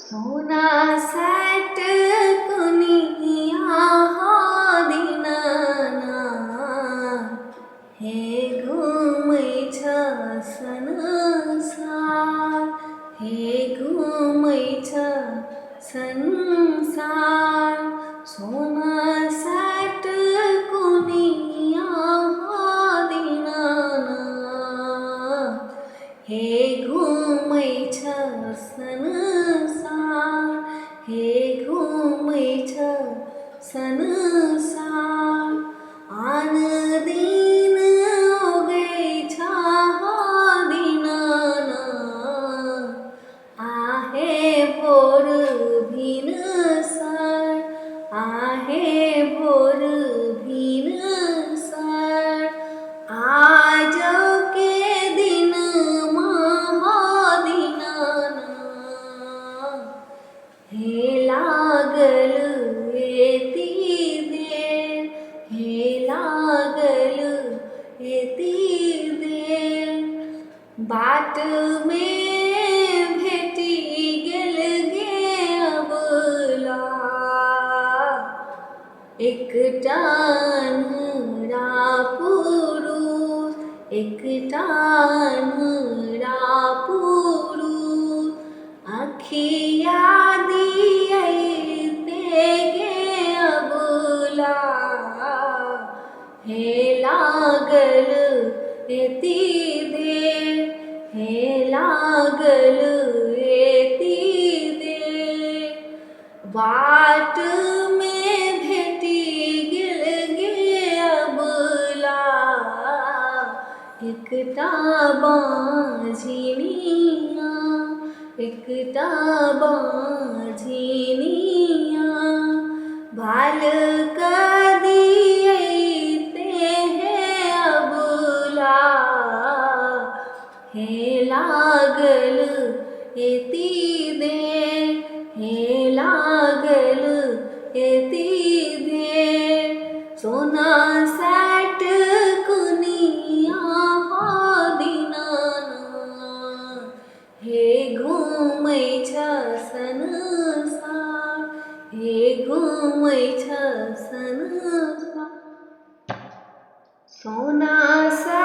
सोना साट कुनिया दिनाना हे घुमै छ संसार हे घुमै छ संसार सोना साट कुनिया दिनाना हे घुमै छ संसार हे घुमै छ संसार आन दिन उगै छ दिनाना आहे भोर भिनसर आहे भोर भिनसर आज के दिन हे लागल एती देर हे लागल एती देर बाट में भेटी गेल गे अबला एकटा अन्हरा पुरुष एकटा अन्हरा पुरुष अखिया दियैते गे अबला हे लागल एती देर हे लागल एती देर बाट में भेटी गेल गे अबला एकटा बाझिनिया एकटा बाझिनिया बालक दियैते हे अबला हे लागल एती देर हे लागल एती देर सोना साट कुनिया दिनाना हे घुमै छ संसार हे घुमै छ संसार सोना सा